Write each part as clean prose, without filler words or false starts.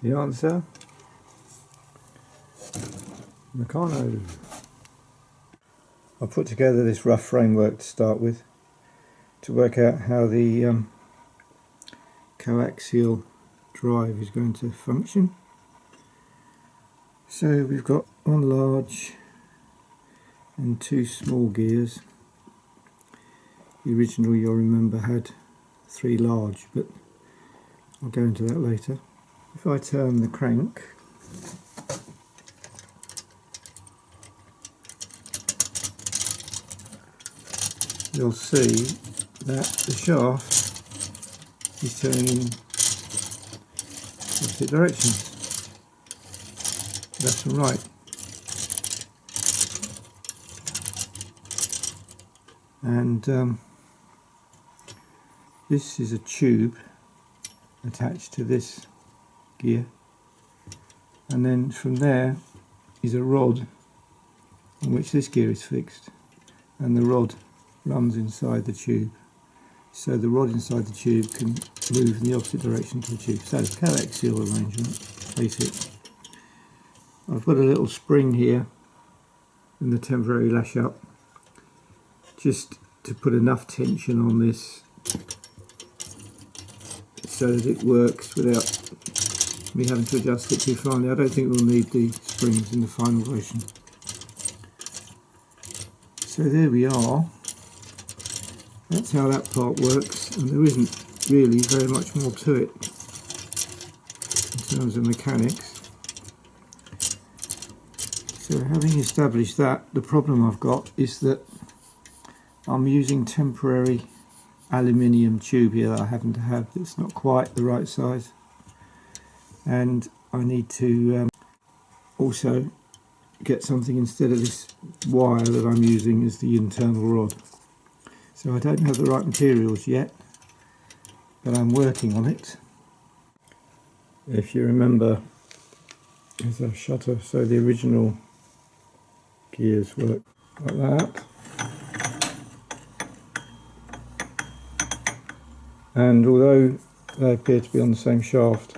The answer, Meccano. I put together this rough framework to start with to work out how the coaxial drive is going to function. So we've got one large and two small gears. The original, you'll remember, had three large, but I'll go into that later. If I turn the crank, you'll see that the shaft is turning in opposite directions, left and right. And this is a tube attached to this gear, and then from there is a rod on which this gear is fixed, and the rod runs inside the tube, so the rod inside the tube can move in the opposite direction to the tube. So coaxial arrangement, basic. I've got a little spring here in the temporary lash up just to put enough tension on this so that it works without me having to adjust it too finely. I don't think we'll need the springs in the final version. So there we are. That's how that part works, and there isn't really very much more to it in terms of mechanics. So having established that, the problem I've got is that I'm using temporary aluminium tube here that I happen to have that's not quite the right size, and I need to also get something instead of this wire that I'm using as the internal rod. So I don't have the right materials yet, but I'm working on it. If you remember, there's a shutter, so the original gears work like that. And although they appear to be on the same shaft,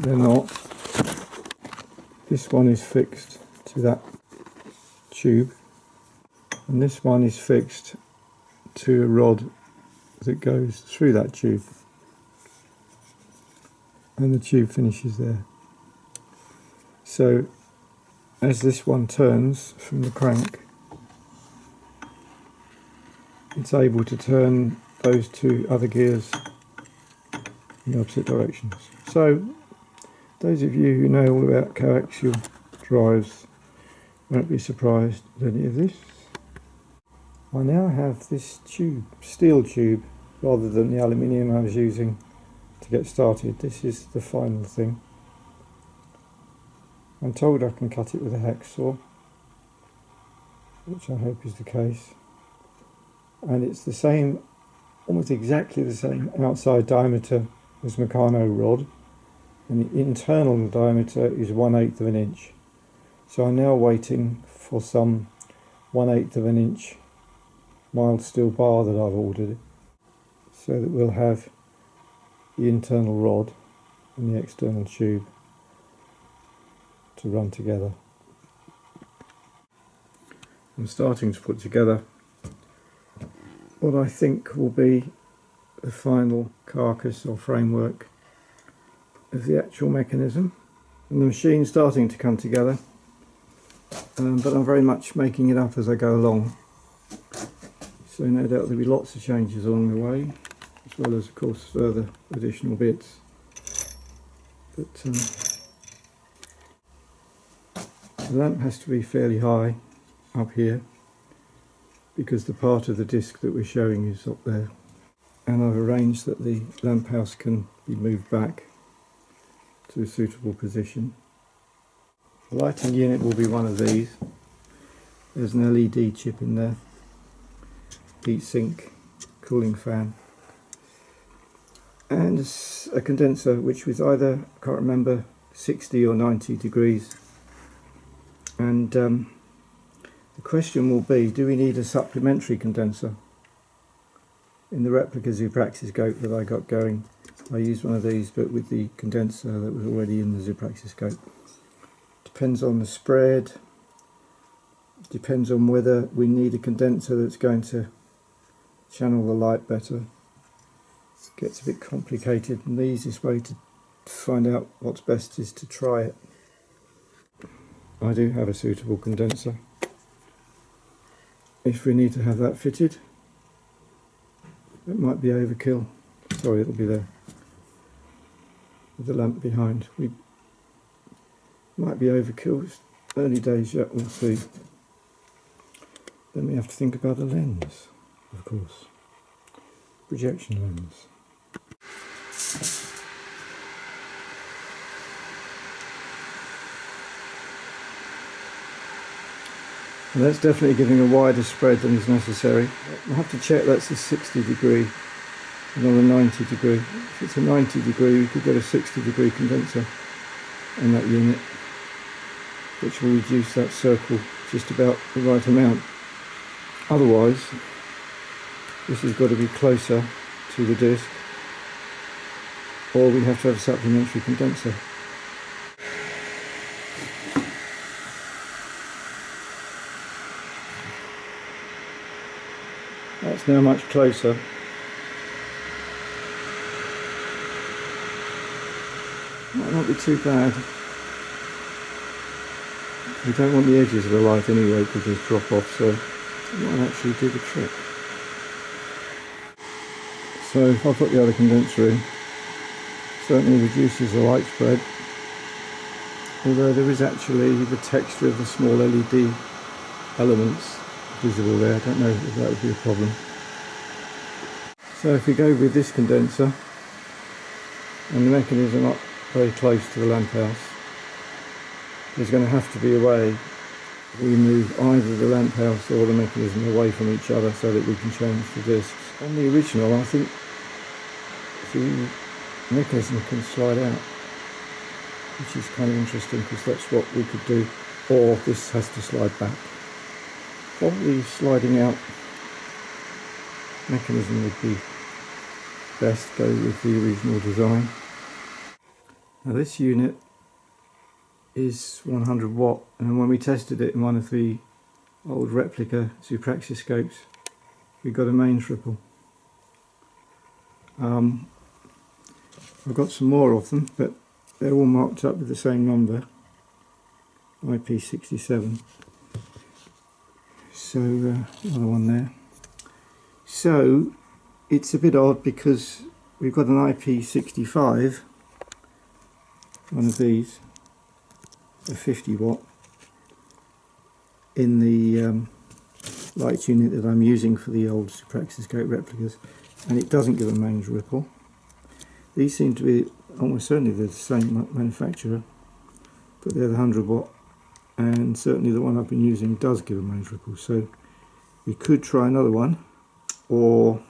they're not. This one is fixed to that tube, and this one is fixed to a rod that goes through that tube, and the tube finishes there. So as this one turns from the crank, it's able to turn those two other gears in the opposite directions. So those of you who know all about coaxial drives won't be surprised at any of this. I now have this tube, steel tube, rather than the aluminium I was using to get started. This is the final thing. I'm told I can cut it with a hacksaw, which I hope is the case. And it's the same, almost exactly the same outside diameter as Meccano rod, and the internal diameter is 1/8 of an inch. So I'm now waiting for some 1/8 of an inch mild steel bar that I've ordered, so that we'll have the internal rod and the external tube to run together. I'm starting to put together what I think will be the final carcass or framework of the actual mechanism, and the machine's starting to come together, but I'm very much making it up as I go along, so no doubt there'll be lots of changes along the way, as well as of course further additional bits. But the lamp has to be fairly high up here because the part of the disc that we're showing is up there, and I've arranged that the lamp house can be moved back to a suitable position. The lighting unit will be one of these. There's an LED chip in there, heat sink, cooling fan, and a condenser which was either, I can't remember, 60 or 90 degrees. And the question will be, do we need a supplementary condenser? in the replica Zoopraxiscope that I got going. I used one of these, but with the condenser that was already in the Zoopraxiscope. Depends on the spread, depends on whether we need a condenser that's going to channel the light better. It gets a bit complicated, and the easiest way to find out what's best is to try it. I do have a suitable condenser. If we need to have that fitted, it might be overkill. Sorry, it'll be there with the lamp behind. We might be overkill. It's early days yet, we'll see. Then we have to think about a lens, of course. Projection lens. And that's definitely giving a wider spread than is necessary. I have to check that's a 60 degree, not a 90 degree. If it's a 90 degree, we could get a 60 degree condenser on that unit, which will reduce that circle just about the right amount. Otherwise, this has got to be closer to the disc, or we have to have a supplementary condenser. That's now much closer. Might not be too bad. We don't want the edges of the light anyway because there's drop off, so it might actually do the trick. So if I put the other condenser in, certainly reduces the light spread, although there is actually the texture of the small LED elements visible there. I don't know if that would be a problem. So if we go with this condenser and the mechanism up very close to the lamp house, there's going to have to be a way we move either the lamp house or the mechanism away from each other so that we can change the discs. On the original, I think the mechanism can slide out, which is kind of interesting because that's what we could do, or this has to slide back. Probably sliding out mechanism would be best, go with the original design. Now this unit is 100 watt, and when we tested it in one of the old replica Zoopraxiscopes, we got a mains ripple. I've got some more of them, but they're all marked up with the same number, IP67. So another one there. So it's a bit odd because we've got an IP65, one of these, a 50 watt, in the light unit that I'm using for the old Zoopraxiscope replicas, and it doesn't give a mains ripple. These seem to be almost certainly the same manufacturer, but they're the 100 watt, and certainly the one I've been using does give a mains ripple. So we could try another one, or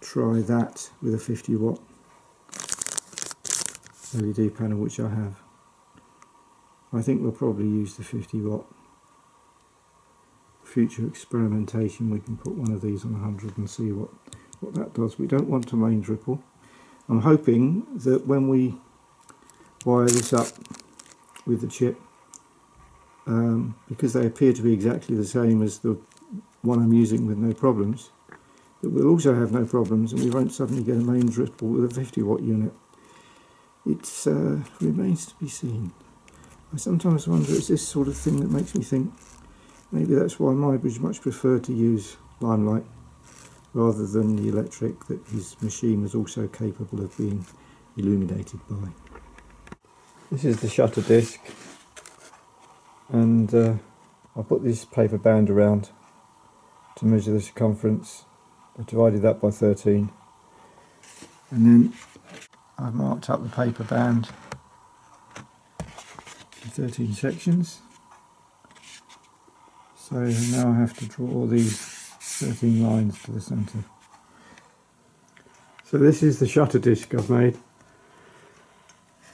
try that with a 50 watt LED panel, which I have. I think we'll probably use the 50 watt. Future experimentation, we can put one of these on 100 and see what that does. We don't want a mains ripple. I'm hoping that when we wire this up with the chip, because they appear to be exactly the same as the one I'm using with no problems, that we'll also have no problems and we won't suddenly get a mains ripple with a 50 watt unit. It remains to be seen. I sometimes wonder, it's this sort of thing that makes me think maybe that's why Muybridge much preferred to use limelight rather than the electric that his machine was also capable of being illuminated by. This is the shutter disc, and I put this paper band around to measure the circumference. I divided that by 13, and then I've marked up the paper band in 13 sections. So now I have to draw these 13 lines to the centre. So this is the shutter disc I've made.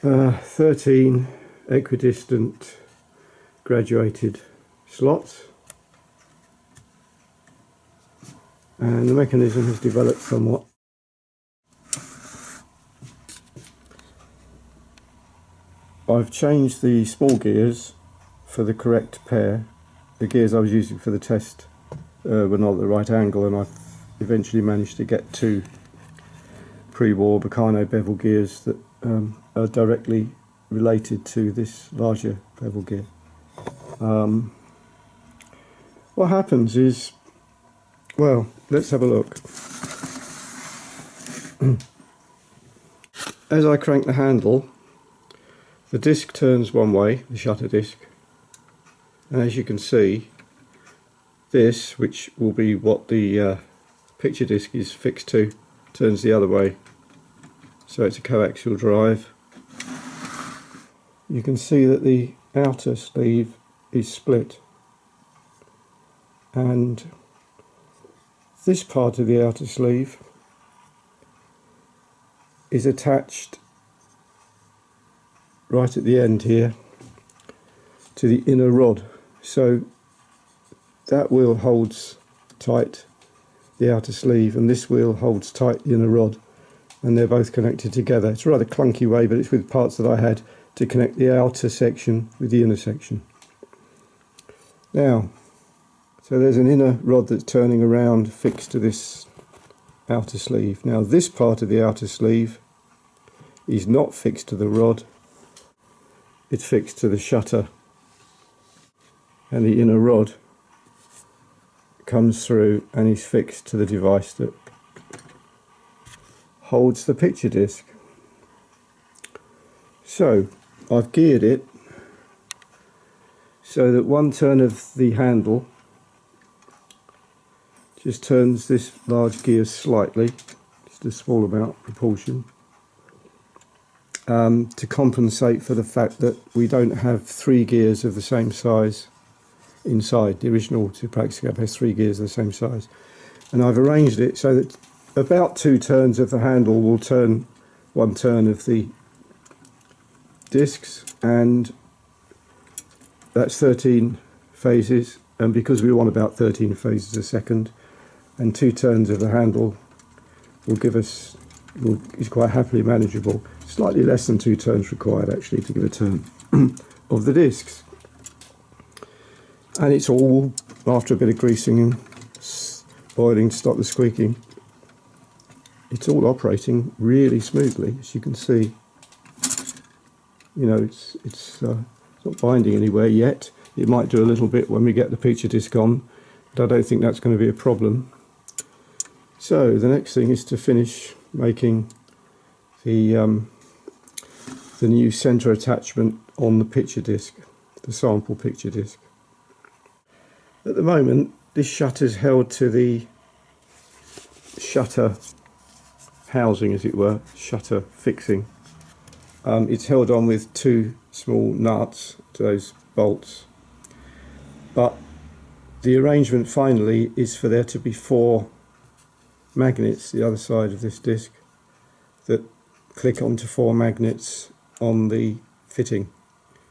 13 equidistant graduated slots, and the mechanism has developed somewhat. I've changed the small gears for the correct pair. The gears I was using for the test were not at the right angle, and I've eventually managed to get two pre-war Meccano bevel gears that are directly related to this larger bevel gear. What happens is, well, let's have a look. As I crank the handle, the disc turns one way, the shutter disc, and as you can see, this, which will be what the picture disc is fixed to, turns the other way. So it's a coaxial drive. You can see that the outer sleeve is split, and this part of the outer sleeve is attached right at the end here to the inner rod, so that wheel holds tight the outer sleeve and this wheel holds tight the inner rod, and they're both connected together. It's a rather clunky way, but it's with parts that I had to connect the outer section with the inner section. Now, so there's an inner rod that's turning around fixed to this outer sleeve. Now this part of the outer sleeve is not fixed to the rod, it's fixed to the shutter, and the inner rod comes through and is fixed to the device that holds the picture disc. So I've geared it so that one turn of the handle just turns this large gear slightly, just a small amount proportion, to compensate for the fact that we don't have three gears of the same size inside. The original Zoopraxiscope has three gears of the same size, and I've arranged it so that about 2 turns of the handle will turn 1 turn of the discs, and that's 13 phases, and because we want about 13 phases a second, and 2 turns of the handle will give us, is quite happily manageable. Slightly less than 2 turns required actually to give a turn of the discs. And it's all, after a bit of greasing and boiling to stop the squeaking, it's all operating really smoothly, as you can see. You know, it's not binding anywhere yet. It might do a little bit when we get the picture disc on, but I don't think that's going to be a problem. So the next thing is to finish making the new centre attachment on the picture disc, the sample picture disc. At the moment, this shutter is held to the shutter housing, as it were, shutter fixing. It's held on with 2 small nuts to those bolts, but the arrangement finally is for there to be 4 magnets the other side of this disc that click onto 4 magnets on the fitting,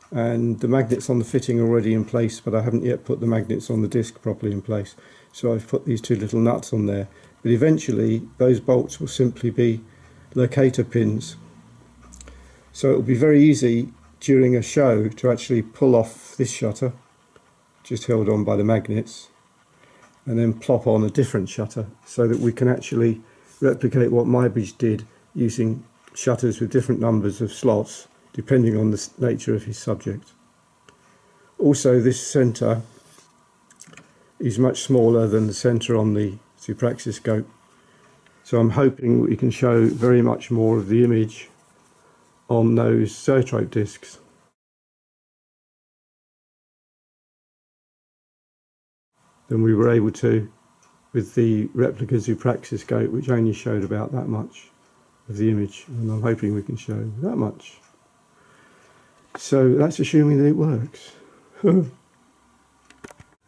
and the magnets on the fitting are already in place, but I haven't yet put the magnets on the disc properly in place, so I've put these 2 little nuts on there. But eventually those bolts will simply be locator pins, so it will be very easy during a show to actually pull off this shutter, just held on by the magnets, and then plop on a different shutter, so that we can actually replicate what Muybridge did using shutters with different numbers of slots depending on the nature of his subject. Also, this centre is much smaller than the centre on the Zoopraxiscope, so I'm hoping we can show very much more of the image on those zoetrope discs. Than we were able to with the replica Zoopraxiscope, which only showed about that much of the image, and I'm hoping we can show that much. So that's assuming that it works. And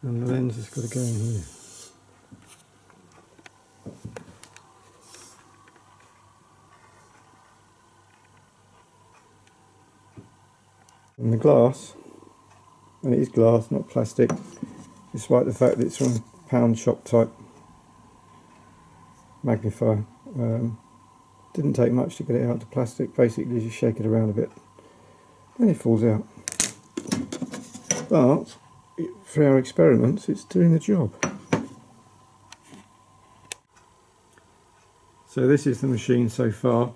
the lens has got to go in here. And the glass, and it is glass, not plastic, despite the fact that it's from pound shop type magnifier. Didn't take much to get it out of plastic. Basically just shake it around a bit and it falls out. But for our experiments it's doing the job. So this is the machine so far.